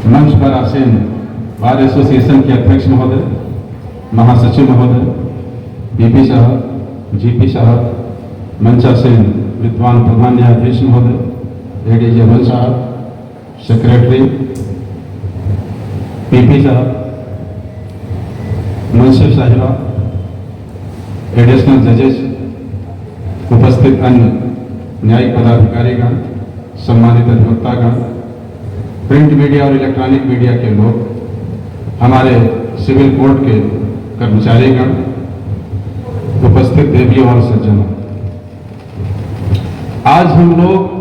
मंच पर आसीन बार एसोसिएशन के अध्यक्ष महोदय, महासचिव महोदय, पीपी साहब, जीपी साहब, मंचासीन विद्वान प्रधान न्यायाधीश महोदय, एडीजे अमन साहब, सेक्रेटरी, पीपी साहब, मुंसिफ साहिबा, एडिशनल जजेस, उपस्थित अन्य न्यायिक पदाधिकारीगण, सम्मानित अधिवक्तागण, प्रिंट मीडिया और इलेक्ट्रॉनिक मीडिया के लोग, हमारे सिविल कोर्ट के कर्मचारीगण, उपस्थित देवियों और सज्जनों, आज हम लोग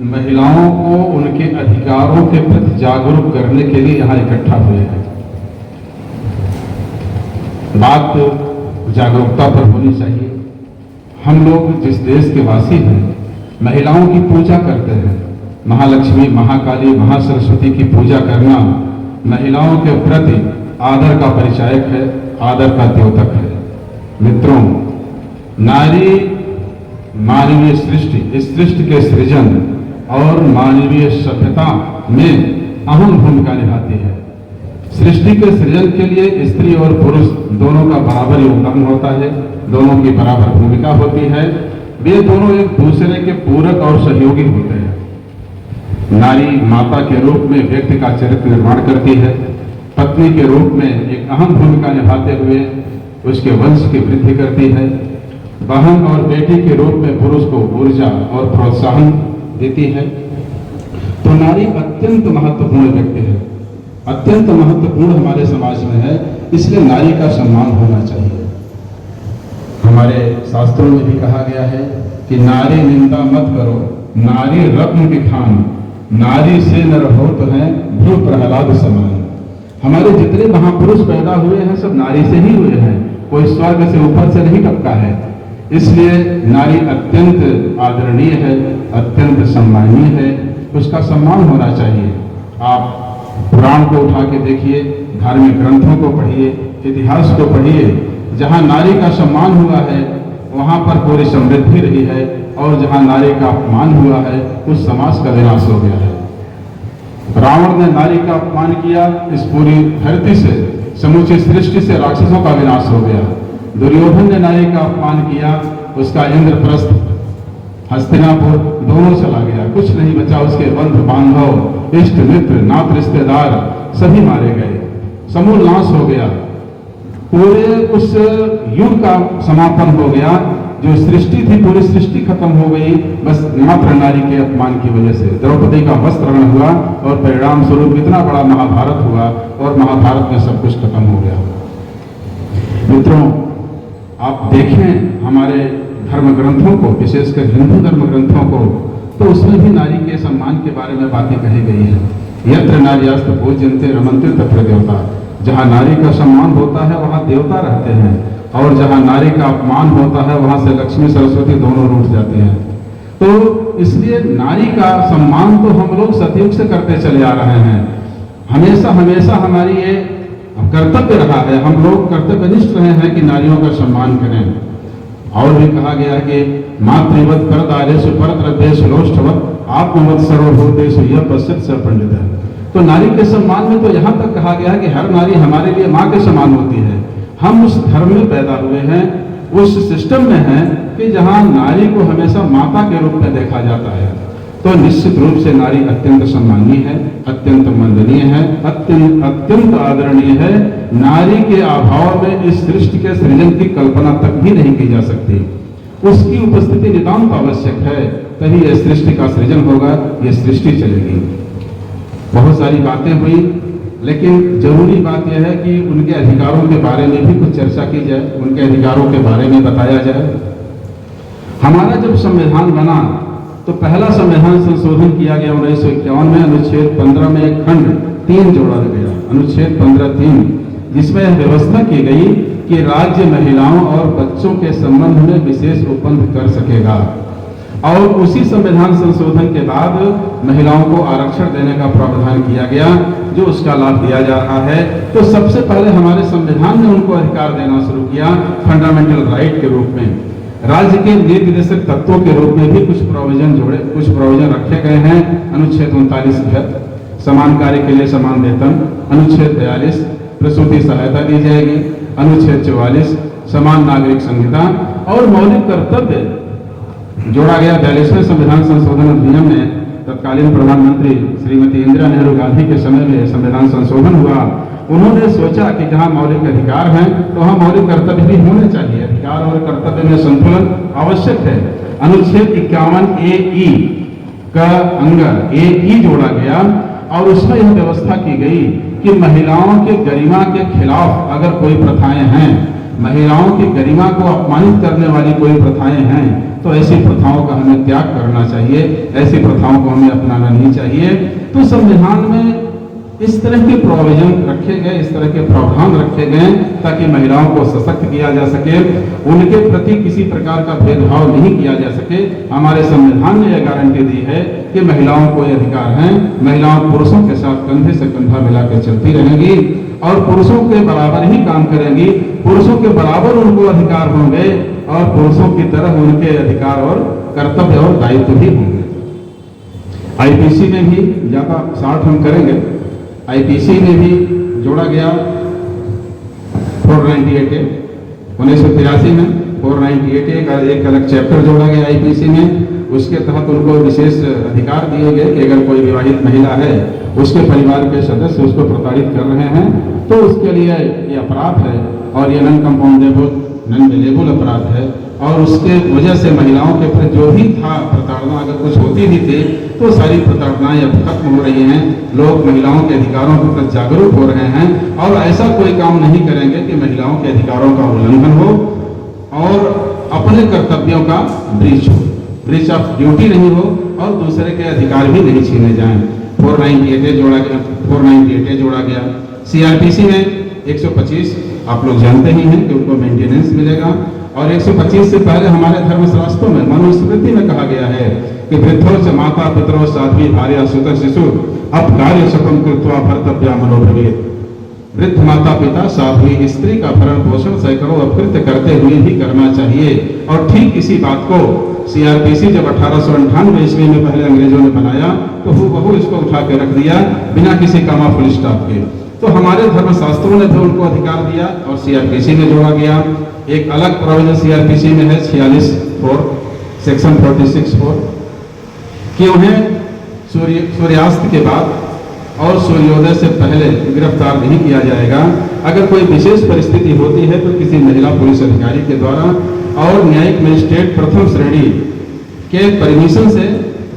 महिलाओं को उनके अधिकारों के प्रति जागरूक करने के लिए यहां इकट्ठा हुए हैं। बात जागरूकता पर होनी चाहिए। हम लोग जिस देश के वासी हैं, महिलाओं की पूजा करते हैं। महालक्ष्मी, महाकाली, महासरस्वती की पूजा करना महिलाओं के प्रति आदर का परिचायक है, आदर का द्योतक है। मित्रों, नारी मानवीय सृष्टि, इस सृष्टि के सृजन और मानवीय सभ्यता में अहम भूमिका निभाती है। सृष्टि के सृजन के लिए स्त्री और पुरुष दोनों का बराबर योगदान होता है, दोनों की बराबर भूमिका होती है। वे दोनों एक दूसरे के पूरक और सहयोगी होते हैं। नारी माता के रूप में व्यक्ति का चरित्र निर्माण करती है, पत्नी के रूप में एक अहम भूमिका निभाते हुए उसके वंश की वृद्धि करती है, बहन और बेटी के रूप में पुरुष को ऊर्जा और प्रोत्साहन देती है। तो नारी अत्यंत महत्वपूर्ण व्यक्ति है, अत्यंत महत्वपूर्ण हमारे समाज में है, इसलिए नारी का सम्मान होना चाहिए। हमारे शास्त्रों में भी कहा गया है कि नारी निंदा मत करो, नारी रत्न की खान, नारी से न रहो तो है भ्रू प्रहलाद समान। हमारे जितने महापुरुष पैदा हुए हैं सब नारी से ही हुए हैं, कोई स्वर्ग से ऊपर से नहीं टपका है। इसलिए नारी अत्यंत आदरणीय है, अत्यंत सम्माननीय है, उसका सम्मान होना चाहिए। आप पुराण को उठा के देखिए, धार्मिक ग्रंथों को पढ़िए, इतिहास को पढ़िए, जहां नारी का सम्मान हुआ है वहां पर पूरी समृद्धि रही है, और जहां नारी का अपमान हुआ है उस समाज का विनाश हो गया है। रावण ने नारी का अपमान किया, इस पूरी धरती से, समूची सृष्टि से राक्षसों का विनाश हो गया। दुर्योधन ने नारी का अपमान किया, उसका इंद्रप्रस्थ, हस्तिनापुर दोनों चला गया, कुछ नहीं बचा। उसके बंधु बांधव, इष्ट मित्र, नात रिश्तेदार सभी मारे गए, समूल नाश हो गया। पूरे उस युग का समापन हो गया। जो सृष्टि थी पूरी सृष्टि खत्म हो गई, बस मात्र नारी के अपमान की वजह से। द्रौपदी का वस्त्रहरण हुआ और परिणाम स्वरूप इतना बड़ा महाभारत हुआ, और महाभारत में सब कुछ खत्म हो गया। मित्रों, आप देखें हमारे धर्म ग्रंथों को, विशेषकर हिंदू धर्म ग्रंथों को, तो उसमें भी नारी के सम्मान के बारे में बातें कही गई हैं। यत्र नार्यस्तु पूज्यन्ते रमन्ते तत्र देवता। जहाँ नारी का सम्मान होता है वहाँ देवता रहते हैं, और जहाँ नारी का अपमान होता है वहाँ से लक्ष्मी सरस्वती दोनों रूठ जाती हैं। तो इसलिए नारी का सम्मान तो हम लोग सतयुग से करते चले आ रहे हैं। हमेशा हमेशा हमारी ये कर्तव्य रहा है, हम लोग कर्तव्यनिष्ठ रहे हैं कि नारियों का सम्मान करें। और भी कहा गया कि मातृवत परदारेषु परद्रव्येषु लोष्ठवत् आत्मवत् सर्वभूतेषु यः पश्यत् स पंडितः। तो नारी के सम्मान में तो यहाँ तक कहा गया है कि हर नारी हमारे लिए माँ के समान होती है। हम उस धर्म में पैदा हुए हैं, उस सिस्टम में हैं कि जहाँ नारी को हमेशा माता के रूप में देखा जाता है। तो निश्चित रूप से नारी अत्यंत सम्माननीय है, अत्यंत वंदनीय है, अत्यंत आदरणीय है। नारी के अभाव में इस सृष्टि के सृजन की कल्पना तक भी नहीं की जा सकती। उसकी उपस्थिति नितांत आवश्यक है, तभी यह सृष्टि का सृजन होगा, यह सृष्टि चलेगी। बहुत सारी बातें हुई, लेकिन जरूरी बात यह है कि उनके अधिकारों के बारे में भी कुछ चर्चा की जाए, उनके अधिकारों के बारे में बताया जाए। हमारा जब संविधान बना तो पहला संविधान संशोधन किया गया 1951 में। अनुच्छेद 15 में एक खंड 3 जोड़ा गया, अनुच्छेद 15(3), जिसमें यह व्यवस्था की गई कि राज्य महिलाओं और बच्चों के संबंध में विशेष उपबंध कर सकेगा। और उसी संविधान संशोधन के बाद महिलाओं को आरक्षण देने का प्रावधान किया गया, जो उसका लाभ दिया जा रहा है। तो सबसे पहले हमारे संविधान ने उनको अधिकार देना शुरू किया फंडामेंटल राइट के रूप में। राज्य के निर्देशक तत्वों के रूप में भी कुछ प्रोविजन रखे गए हैं अनुच्छेद 39 समान कार्य के लिए समान वेतन। अनुच्छेद 42 प्रसूति सहायता दी जाएगी। अनुच्छेद 44 समान नागरिक संहिता और मौलिक कर्तव्य जोड़ा गया। 42वें संविधान संशोधन अधिनियम में तत्कालीन प्रधानमंत्री श्रीमती इंदिरा नेहरू गांधी के समय में संविधान संशोधन हुआ। उन्होंने सोचा कि जहां मौलिक अधिकार हैं तो वहां मौलिक कर्तव्य भी होने चाहिए। अधिकार और कर्तव्य में संतुलन आवश्यक है। अनुच्छेद 51A(e) का अंग A(e) जोड़ा गया और उसमें यह व्यवस्था की गई कि महिलाओं के गरिमा के खिलाफ अगर कोई प्रथाएं हैं, महिलाओं की गरिमा को अपमानित करने वाली कोई प्रथाएं हैं, तो ऐसी प्रथाओं का हमें त्याग करना चाहिए, ऐसी प्रथाओं को हमें अपनाना नहीं चाहिए। तो संविधान में इस तरह के प्रोविजन रखे गए, इस तरह के प्रावधान रखे गए ताकि महिलाओं को सशक्त किया जा सके, उनके प्रति किसी प्रकार का भेदभाव नहीं किया जा सके। हमारे संविधान ने यह गारंटी दी है कि महिलाओं को ये अधिकार हैं, महिलाओं पुरुषों के साथ कंधे से कंधा मिलाकर चलती रहेंगी और पुरुषों के बराबर ही काम करेंगी, पुरुषों के बराबर उनको अधिकार होंगे और पुरुषों की तरह उनके अधिकार और कर्तव्य और दायित्व भी होंगे। आईपीसी में भी ज्यादा शार्ट हम करेंगे। आईपीसी में भी जोड़ा गया 498 1983 में 498 का एक अलग चैप्टर जोड़ा गया आईपीसी में। उसके तहत उनको विशेष अधिकार दिए गए कि अगर कोई विवाहित महिला है, उसके परिवार के सदस्य उसको प्रताड़ित कर रहे हैं तो उसके लिए ये अपराध है और ये नॉन कंपाउंडेबल नॉन वेलेबल अपराध है। और उसके वजह से महिलाओं के प्रति जो भी था प्रताड़ना, अगर कुछ होती भी थी तो सारी प्रताड़नाएं अब खत्म हो रही हैं। लोग महिलाओं के अधिकारों के प्रति जागरूक हो रहे हैं और ऐसा कोई काम नहीं करेंगे कि महिलाओं के अधिकारों का उल्लंघन हो और अपने कर्तव्यों का ब्रीच ऑफ ड्यूटी नहीं हो और दूसरे के अधिकार भी नहीं छीने जाएं। 498 जोड़ा गया। सीआरपीसी में 125 आप लोग जानते ही हैं कि उनको मेंटेनेंस मिलेगा और 125 से पहले हमारे धर्मशास्त्रों में मनुस्मृति में कहा गया है कि वृद्धो च माता पितरो साध्वी भार्या सुत शिशु अपकार्य शकम कृत्वा भर्तव्या मनोभवेत्। वृद्ध माता पिता साध्वी स्त्री का भरण पोषण सैकड़ों अपकृत्य करते हुए भी करना चाहिए। और ठीक इसी बात को सीआरपीसी जब 1898 ईस्वी में पहले अंग्रेजों ने बनाया तो हूबहू इसको उठा के रख दिया बिना किसी कामा फुल स्टॉप के। तो हमारे धर्मशास्त्रों ने भी उनको अधिकार दिया और सीआरपीसी में जोड़ा गया। एक अलग प्रोविजन सीआरपीसी में है 46(4) सेक्शन 46(4) कि उन्हें सूर्यास्त के बाद और सूर्योदय से पहले गिरफ्तार नहीं किया जाएगा। अगर कोई विशेष परिस्थिति होती है तो किसी महिला पुलिस अधिकारी के द्वारा और न्यायिक मजिस्ट्रेट प्रथम श्रेणी के परमिशन से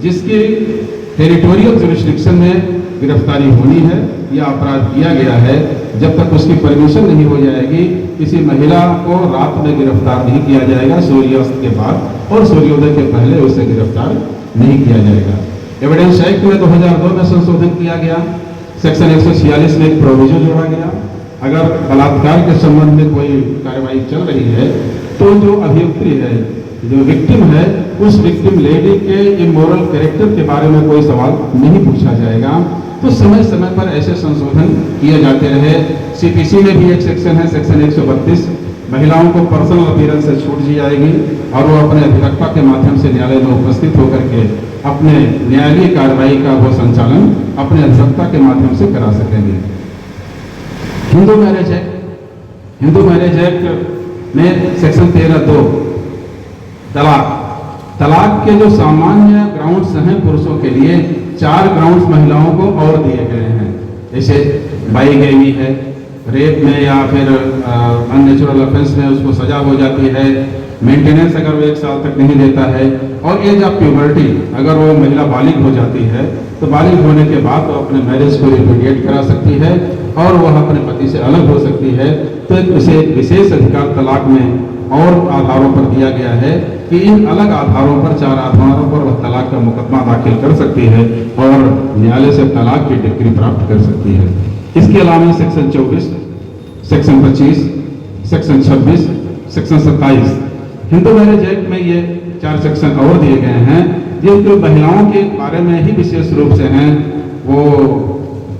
जिसकी टेरिटोरियल जुरिस्डिक्शन में गिरफ्तारी होनी है या अपराध किया गया है, जब तक उसकी परमिशन नहीं हो जाएगी किसी महिला को रात में गिरफ्तार नहीं किया जाएगा। सूर्यास्त के बाद और सूर्योदय के पहले उसे गिरफ्तार नहीं किया जाएगा। एविडेंस एक्ट में 2002 में संशोधन किया गया। सेक्शन 146 में एक प्रोविजन जोड़ा गया। अगर बलात्कार के संबंध में कोई कार्रवाई चल रही है तो जो अभियुक्ति है, जो विक्टिम है, उस विक्टिम लेडी के इमोरल कैरेक्टर के बारे में कोई सवाल नहीं पूछा जाएगा। तो समय समय पर ऐसे संशोधन किए जाते रहे। सीपीसी में भी एक सेक्शन है, सेक्शन 132, महिलाओं को पर्सनल अपीयरेंस से छूट दी जाएगी और वो अपने अधिवक्ता के माध्यम से न्यायालय में उपस्थित होकर के अपने न्यायालयीय कार्रवाई का वो संचालन अपने अधिवक्ता के माध्यम से करा सकेंगे। हिंदू मैरिज एक्ट में सेक्शन 13(2) तलाक के जो सामान्य ग्राउंड्स हैं पुरुषों के लिए 4 ग्राउंड्स महिलाओं को और दिए गए हैं। जैसे बाइगेमी है, रेप में या फिर अननेचुरल ऑफेंस में उसको सजा हो जाती है। मेंटेनेंस अगर वो 1 साल तक नहीं देता है और एज ऑफ प्यूबर्टी अगर वो महिला बालिग हो जाती है तो बालिग होने के बाद वो अपने मैरिज को रिपुडिएट करा सकती है और वह अपने पति से अलग हो सकती है। तो एक विशेष अधिकार तलाक में और आधारों पर दिया गया है कि इन अलग आधारों पर 4 आधारों पर वह तलाक का मुकदमा दाखिल कर सकती है और न्यायालय से तलाक की डिक्री प्राप्त कर सकती है। इसके अलावा section 24, section 25, section 26, section 27 Hindu marriage act में ये 4 सेक्शन और दिए गए हैं जिनके महिलाओं के बारे में ही विशेष रूप से हैं। वो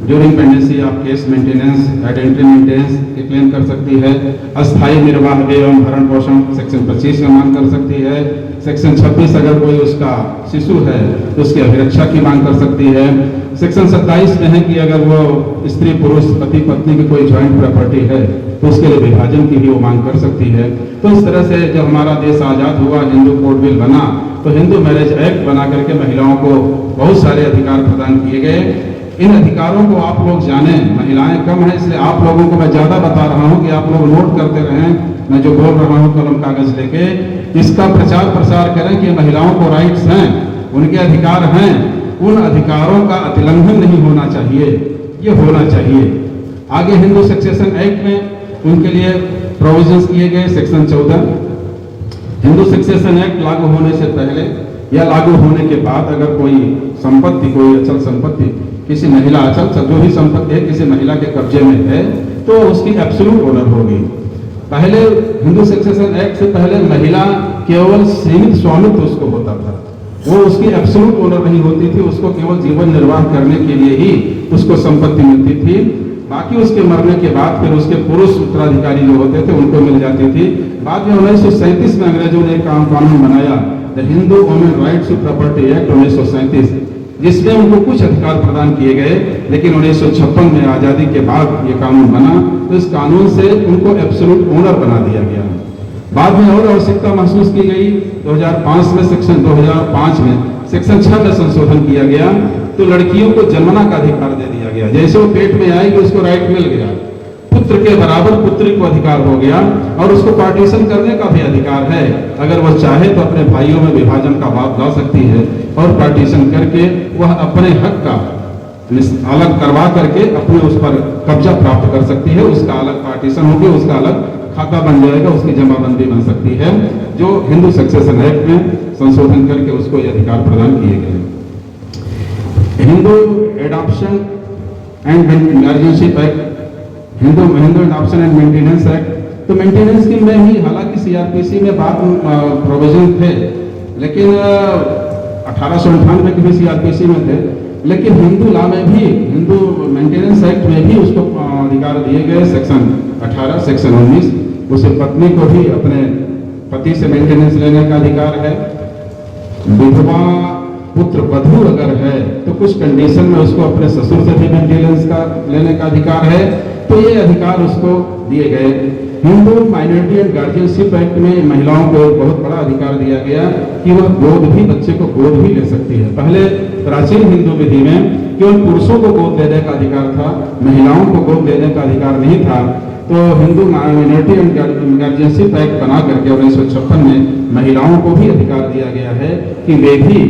during pendency of case maintenance, identity maintenance की क्लेम कर सकती है। अस्थायी निर्वाह एवं भरण पोषण सेक्शन 25 में मांग कर सकती है। सेक्शन 26 अगर कोई उसका शिशु है तो उसकी अभिरक्षा की मांग कर सकती है। सेक्शन 27 में है कि अगर वो स्त्री पुरुष पति पत्नी की कोई ज्वाइंट प्रॉपर्टी है तो उसके लिए विभाजन की भी वो मांग कर सकती है। तो इस तरह से जब हमारा देश आज़ाद हुआ, हिंदू कोड बिल बना, तो हिंदू मैरिज एक्ट बना करके महिलाओं को बहुत सारे अधिकार प्रदान किए गए। इन अधिकारों को आप लोग जानें, महिलाएं कम है इसलिए आप लोगों को मैं ज़्यादा बता रहा हूं कि आप लोग नोट करते रहें, मैं जो बोल रहा हूं कलम कागज लेके, इसका प्रचार प्रसार करें कि महिलाओं को राइट्स हैं, उनके अधिकार हैं, उन अधिकारों का अतिलंघन नहीं होना चाहिए, ये होना चाहिए। आगे हिंदू सक्सेशन एक्ट में उनके लिए प्रोविजंस किए गए। सेक्शन 14, हिंदू सक्सेशन एक्ट लागू होने से पहले या लागू होने के बाद अगर कोई संपत्ति, कोई अचल संपत्ति किसी महिला, अचल जो भी संपत्ति है किसी महिला के कब्जे में है तो उसकी एब्सोल्यूट ओनर होगी। पहले हिंदू सक्सेशन एक्ट से पहले महिला केवल सीमित स्वामित्व उसको होता था, वो उसकी एब्सोल्यूट ओनर नहीं होती थी, उसको केवल जीवन निर्वाह करने के लिए ही उसको संपत्ति मिलती थी। बाकी उसके मरने के बाद फिर उसके पुरुष उत्तराधिकारी जो होते थे उनको मिल जाती थी। बाद में 1937 में अंग्रेजों ने कानून बनाया, the Hindu women rights to property act 1937, जिसमें उनको कुछ अधिकार प्रदान किए गए। लेकिन 1956 में आज़ादी के बाद ये कानून बना तो इस कानून से उनको एब्सोल्यूट ओनर बना दिया गया। बाद में और आवश्यकता महसूस की गई। 2005 में सेक्शन 6 में संशोधन किया गया तो लड़कियों को जन्मना का अधिकार दे दिया गया। जैसे वो पेट में आएगी उसको राइट मिल गया, पुत्र के बराबर पुत्री को अधिकार हो गया और उसको पार्टीशन करने का भी अधिकार है। अगर वह चाहे तो अपने भाइयों में विभाजन का बात ला सकती है और पार्टीशन करके वह अपने हक का अलग करवा करके अपने उस पर कब्जा प्राप्त कर सकती है। उसका अलग पार्टीशन होगी, उसका अलग खाता बन जाएगा, उसकी जमाबंदी बन सकती है, जो हिंदू सक्सेशन एक्ट में संशोधन करके उसको ये अधिकार प्रदान किए गए। Hindu adoption and guardianship act, Hindu adoption and maintenance act, तो मेंटेनेंस की में ही हालांकि सीआरपीसी में बात प्रोविजन थे, लेकिन 1898 के भी सीआरपीसी में थे, लेकिन हिंदू लॉ में भी, हिंदू मेंटेनेंस एक्ट में भी उसको अधिकार दिए गए। सेक्शन 18, सेक्शन 19, उसे पत्नी को भी अपने पति से मेंटेनेंस लेने का अधिकार है। विधवा पुत्र वधू अगर है तो कुछ कंडीशन में उसको अपने ससुर से भी मेंटेनेंस का लेने का अधिकार है, तो ये अधिकार उसको दिए गए। Hindu minority and guardianship act में महिलाओं को एक बहुत बड़ा अधिकार दिया गया कि वह गोद भी, बच्चे को गोद भी ले सकती है। पहले प्राचीन हिंदू विधि में केवल पुरुषों को गोद देने का अधिकार था, महिलाओं को गोद देने का अधिकार नहीं था। तो Hindu minority and guardianship act बना करके 1956 में महिलाओं को भी अधिकार दिया गया है कि वे भी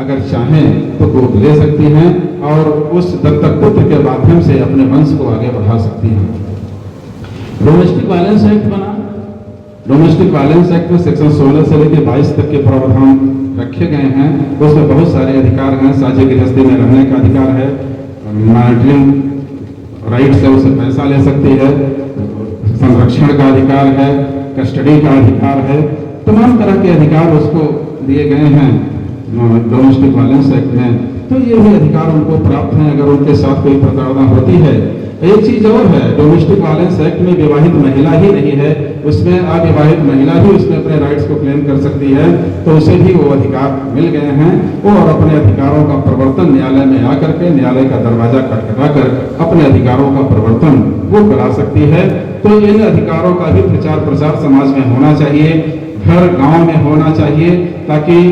अगर चाहें तो गोद ले सकती हैं और उस दत्तक पुत्र के माध्यम से अपने वंश को आगे बढ़ा सकती हैं। डोमेस्टिक वायलेंस एक्ट बना। डोमेस्टिक वायलेंस एक्ट में सेक्शन 16 से लेकर 22 तक के प्रावधान रखे गए हैं। उसमें बहुत सारे अधिकार हैं। साझी गृहस्थी में रहने का अधिकार है, मॉनिटरिंग राइट से उसे पैसा ले सकती है, संरक्षण का अधिकार है, कस्टडी का अधिकार है, तमाम तरह के अधिकार उसको दिए गए हैं डोमेस्टिक वायलेंस एक्ट में। तो ये भी अधिकार उनको प्राप्त हैं अगर उनके साथ कोई प्रताड़ना होती है। एक चीज और है, डोमेस्टिक वायलेंस एक्ट में विवाहित महिला ही नहीं है, उसमें अविवाहित महिला भी उसमें अपने राइट्स को क्लेम कर सकती है, तो उसे भी वो अधिकार मिल गए हैं। वो और अपने अधिकारों का प्रवर्तन न्यायालय में आकर के न्यायालय का दरवाजा खटखटाकर अपने अधिकारों का प्रवर्तन वो करा सकती है। तो इन अधिकारों का भी प्रचार प्रसार समाज में होना चाहिए, घर गाँव में होना चाहिए, ताकि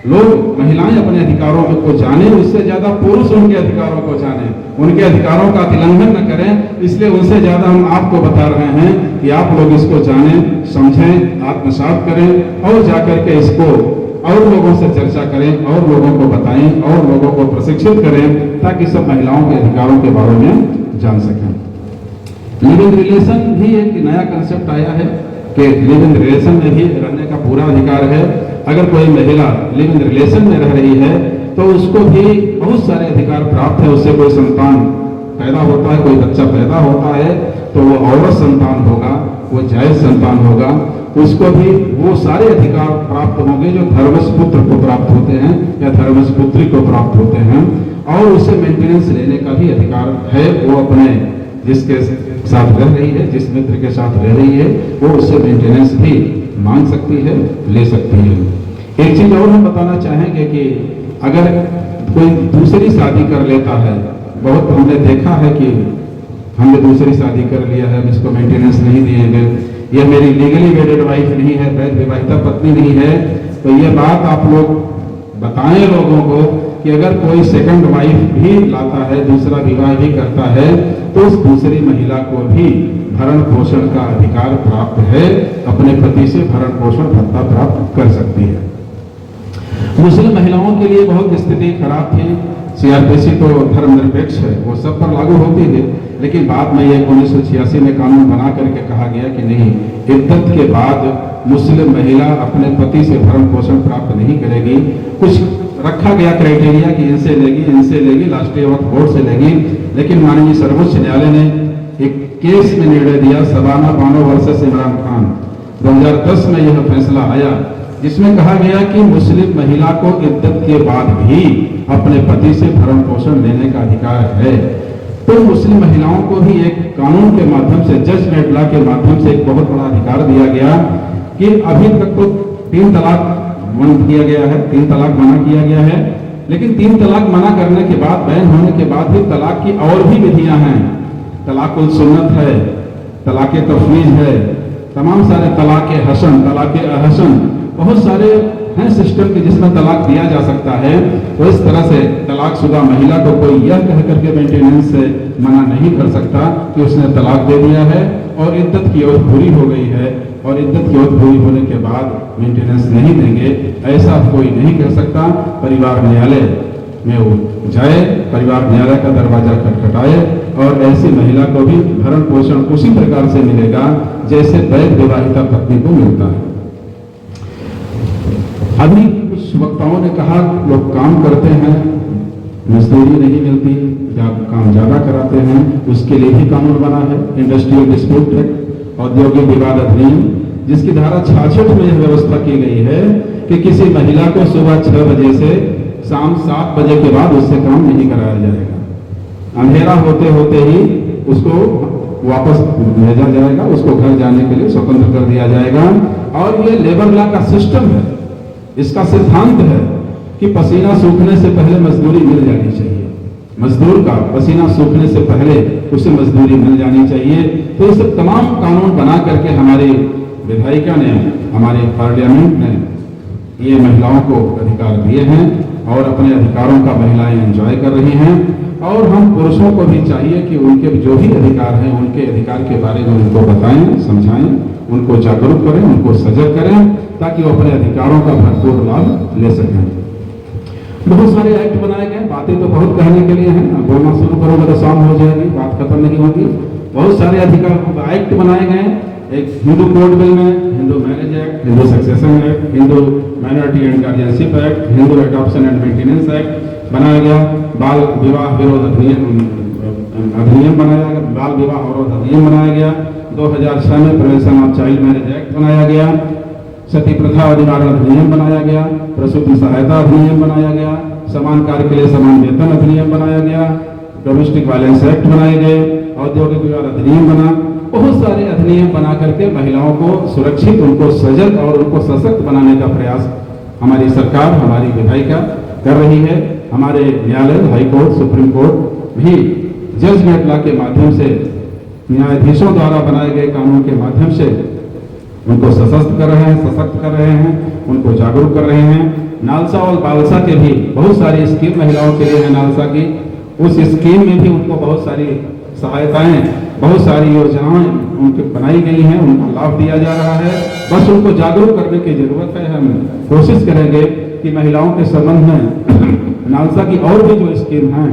लोग, महिलाएं अपने अधिकारों को जाने, उससे ज्यादा पुरुष उनके अधिकारों को जाने, उनके अधिकारों का उल्लंघन न करें। इसलिए उनसे ज्यादा हम आपको बता रहे हैं कि आप लोग इसको जानें, समझें, आत्मसात करें और जाकर के इसको और लोगों से चर्चा करें और लोगों को बताएं और लोगों को प्रशिक्षित करें, ताकि सब महिलाओं के अधिकारों के बारे में जान सकें। लिव इन रिलेशन भी एक नया कंसेप्ट आया है कि लिव इन रिलेशन में भी रहने का पूरा अधिकार है। अगर कोई महिला लिव इन रिलेशन में रह रही है तो उसको भी बहुत सारे अधिकार प्राप्त है। उससे कोई संतान पैदा होता है, कोई बच्चा पैदा होता है तो वो औरत संतान होगा, वो जायज संतान होगा, उसको भी वो सारे अधिकार प्राप्त होंगे जो धर्मस्व पुत्र को प्राप्त होते हैं या धर्मस्व पुत्री को प्राप्त होते हैं। और उसे मेंटेनेंस लेने का भी अधिकार है। वो अपने जिसके साथ रह रही है, जिस मित्र के साथ रह रही है, वो उससे मेंटेनेंस भी मांग सकती है, ले सकती है। एक चीज और हम बताना चाहेंगे कि अगर कोई दूसरी शादी कर लेता है, बहुत हमने देखा है कि हमने दूसरी शादी कर लिया है, हम इसको मेंटेनेंस नहीं दिएंगे, यह मेरी लीगली वेडेड वाइफ नहीं है, वैध विवाहिता पत्नी नहीं है, तो यह बात आप लोग बताएं लोगों को कि अगर कोई सेकंड वाइफ भी लाता है, दूसरा विवाह भी करता है, तो उस दूसरी महिला को भी भरण पोषण का अधिकार प्राप्त है, अपने पति से भरण पोषण भत्ता प्राप्त कर सकती है। मुस्लिम महिलाओं के लिए बहुत स्थिति खराब थी। सीआरपीसी तो धर्मनिरपेक्ष है, वो सब पर लागू होती है, लेकिन बाद में ये 1986 में कानून बना करके कहा गया कि नहीं, इद्दत के बाद मुस्लिम महिला अपने पति से भरण पोषण प्राप्त नहीं करेगी। कुछ रखा गया क्राइटेरिया कि इनसे लेगी, राष्ट्रीय वक्फ बोर्ड से लेगी, लेकिन माननीय सर्वोच्च न्यायालय ने एक केस में निर्णय दिया, सबाना बानो वर्सेस इमरान खान, 2010 में यह फैसला आया, जिसमें कहा गया कि मुस्लिम महिला को इद्दत के बाद भी अपने पति से भरण पोषण लेने का अधिकार है। तो मुस्लिम महिलाओं को भी एक कानून के माध्यम से, जजमेंट लॉ के माध्यम से एक बहुत बड़ा अधिकार दिया गया कि अभी तक तो 3 तलाक मना किया गया है, 3 तलाक मना किया गया है, लेकिन 3 तलाक मना करने के बाद, बैन होने के बाद भी तलाक की और भी विधियां हैं। तलाकुल सुन्नत है, तलाक तफवीज है, तमाम सारे तलाक हसन, तलाक अहसन, बहुत सारे हैं सिस्टम के जिसमें तलाक दिया जा सकता है। तो इस तरह से तलाकशुदा महिला को कोई यह कह करके मेंटेनेंस से मना नहीं कर सकता कि उसने तलाक दे दिया है और इद्दत की अवधि पूरी हो गई है और इद्दत की अवधि पूरी होने के बाद मेंटेनेंस नहीं देंगे, ऐसा कोई नहीं कर सकता। परिवार न्यायालय में वो जाए, परिवार न्यायालय का दरवाजा खटखटाए और ऐसी महिला को भी भरण पोषण उसी प्रकार से मिलेगा जैसे वैध विवाहिता पत्नी को मिलता है। अभी कुछ वक्ताओं ने कहा लोग काम करते हैं, मजदूरी नहीं मिलती या काम ज्यादा कराते हैं, उसके लिए भी कानून बना है, इंडस्ट्रियल डिस्प्यूट एक्ट, औद्योगिक विवाद अधिनियम, जिसकी धारा 66 में यह व्यवस्था की गई है कि किसी महिला को सुबह 6 बजे से शाम 7 बजे के बाद उससे काम नहीं कराया जाएगा। अंधेरा होते होते ही उसको वापस भेजा जाएगा, उसको घर जाने के लिए स्वतंत्र कर दिया जाएगा। और ये लेबर लॉ का सिस्टम है, इसका सिद्धांत है कि पसीना सूखने से पहले मजदूरी मिल जानी चाहिए। मजदूर का पसीना सूखने से पहले उसे मजदूरी मिल जानी चाहिए। तो इस तमाम कानून बना करके हमारी विधायिका ने, हमारे पार्लियामेंट ने ये महिलाओं को अधिकार दिए हैं और अपने अधिकारों का महिलाएं एंजॉय कर रही हैं। और हम पुरुषों को भी चाहिए कि उनके जो भी अधिकार हैं, उनके अधिकार के बारे में उनको बताएं, समझाएं, उनको जागरूक करें, उनको सजग करें, ताकि वो अपने अधिकारों का भरपूर लाभ ले सकें। बहुत सारे एक्ट बनाए गए, बातें तो बहुत कहने के लिए हैं, बोलना शुरू करोगे तो शाम हो जाएगी, बात खत्म नहीं होगी। बहुत सारे अधिकार एक्ट बनाए गए, एक हिंदू कोड बिल में Hindu marriage act, Hindu succession act, Hindu minority and guardianship act, Hindu adoption and maintenance act बनाया गया, बाल विवाह विरोध अधिनियम बनाया गया, बाल विवाह विरोध अधिनियम बनाया गया, 2006 में prevention of child marriage act बनाया गया, सती प्रथा निवारण अधिनियम बनाया गया, प्रसूति सहायता अधिनियम बनाया गया, समान कार्य के लिए समान वेतन अधिनियम बनाया गया, डोमेस्टिक वायलेंस एक्ट बनाए गए, औद्योगिक विवाद अधिनियम बना। बहुत सारे अधिनियम बना करके महिलाओं को सुरक्षित, उनको सजग और उनको सशक्त बनाने का प्रयास हमारी सरकार, हमारी विधायिका कर रही है। हमारे न्यायालय, हाई कोर्ट, सुप्रीम कोर्ट भी जजमेंट लॉ के माध्यम से, न्यायाधीशों द्वारा बनाए गए कानून के माध्यम से उनको सशक्त कर रहे हैं, सशक्त कर रहे हैं, उनको जागरूक कर रहे हैं। नालसा और बालसा के भी बहुत सारी स्कीम महिलाओं के लिए है, नालसा की उस स्कीम में भी उनको बहुत सारी सहायताएं, बहुत सारी योजनाएं उनके बनाई गई हैं, उनको लाभ दिया जा रहा है। बस उनको जागरूक करने की जरूरत है। हम कोशिश करेंगे कि महिलाओं के संबंध में नालसा की और भी जो स्कीम हैं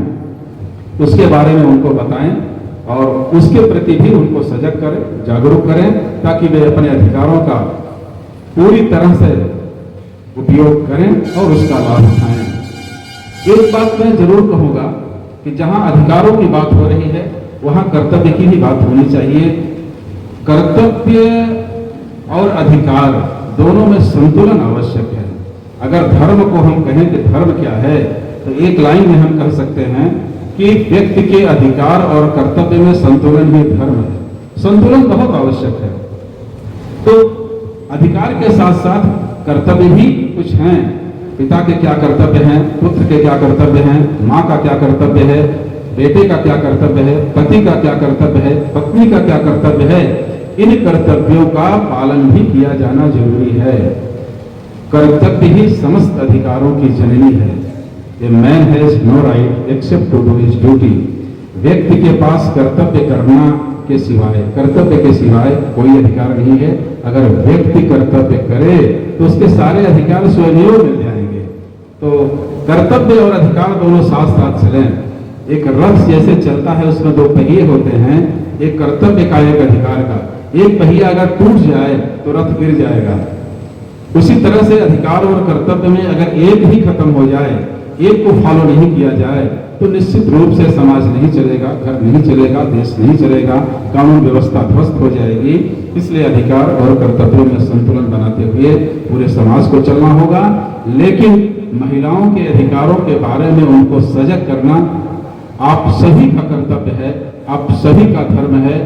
उसके बारे में उनको बताएं और उसके प्रति भी उनको सजग करें, जागरूक करें, ताकि वे अपने अधिकारों का पूरी तरह से उपयोग करें और उसका लाभ उठाएं। एक बात मैं जरूर कहूंगा कि जहां अधिकारों की बात हो रही है वहां कर्तव्य की भी बात होनी चाहिए। कर्तव्य और अधिकार दोनों में संतुलन आवश्यक है। अगर धर्म को हम कहें कि धर्म क्या है, तो एक लाइन में हम कह सकते हैं कि व्यक्ति के अधिकार और कर्तव्य में संतुलन ही धर्म है। संतुलन बहुत आवश्यक है। तो अधिकार के साथ साथ कर्तव्य भी कुछ हैं। पिता के क्या कर्तव्य हैं, पुत्र के क्या कर्तव्य हैं, माँ का क्या कर्तव्य है, बेटे का क्या कर्तव्य है, पति का क्या कर्तव्य है, पत्नी का क्या कर्तव्य है, इन कर्तव्यों का पालन भी किया जाना जरूरी है। कर्तव्य ही समस्त अधिकारों की जननी है। A man has no right except to do his duty. व्यक्ति के पास कर्तव्य करना के सिवाय, कर्तव्य के सिवाय कोई अधिकार नहीं है। अगर व्यक्ति कर्तव्य करे तो उसके सारे अधिकार स्वयं मिल जाएंगे। तो कर्तव्य और अधिकार दोनों साथ साथ चलें। एक रथ जैसे चलता है, उसमें दो पहिए होते हैं, एक कर्तव्य का एक अधिकार का। एक पहिया अगर टूट जाए तो रथ गिर जाएगा। उसी तरह से अधिकार और कर्तव्य में अगर एक ही खत्म हो जाए, एक को फॉलो नहीं किया जाए, तो निश्चित रूप से समाज नहीं चलेगा, घर नहीं चलेगा, देश नहीं चलेगा, कानून व्यवस्था ध्वस्त हो जाएगी। इसलिए अधिकार और कर्तव्यों में संतुलन बनाते हुए पूरे समाज को चलना होगा। लेकिन महिलाओं के अधिकारों के बारे में उनको सजग करना आप सभी का कर्तव्य है, आप सभी का धर्म है,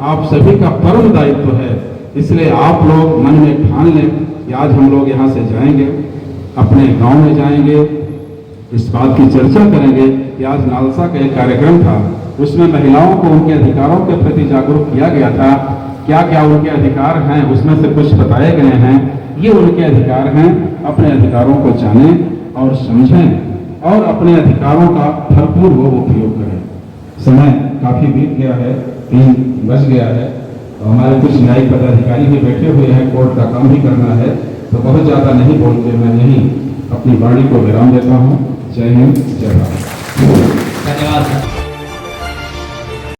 आप सभी का परम दायित्व है। इसलिए आप लोग मन में ठान लें कि आज हम लोग यहाँ से जाएंगे, अपने गांव में जाएंगे, इस बात की चर्चा करेंगे कि आज नालसा का एक कार्यक्रम था, उसमें महिलाओं को उनके अधिकारों के प्रति जागरूक किया गया था। क्या क्या उनके अधिकार हैं, उसमें से कुछ बताए गए हैं। ये उनके अधिकार हैं, अपने अधिकारों को जानें और समझें और अपने अधिकारों का भरपूर वो उपयोग करें। समय काफी बीत गया है, 3 बज गया है। हमारे कुछ न्यायिक पदाधिकारी भी बैठे हुए हैं, कोर्ट का काम भी करना है, तो बहुत ज्यादा नहीं बोल के मैं यही अपनी वाणी को विराम देता हूँ। जय हिंद, जय भारत। धन्यवाद।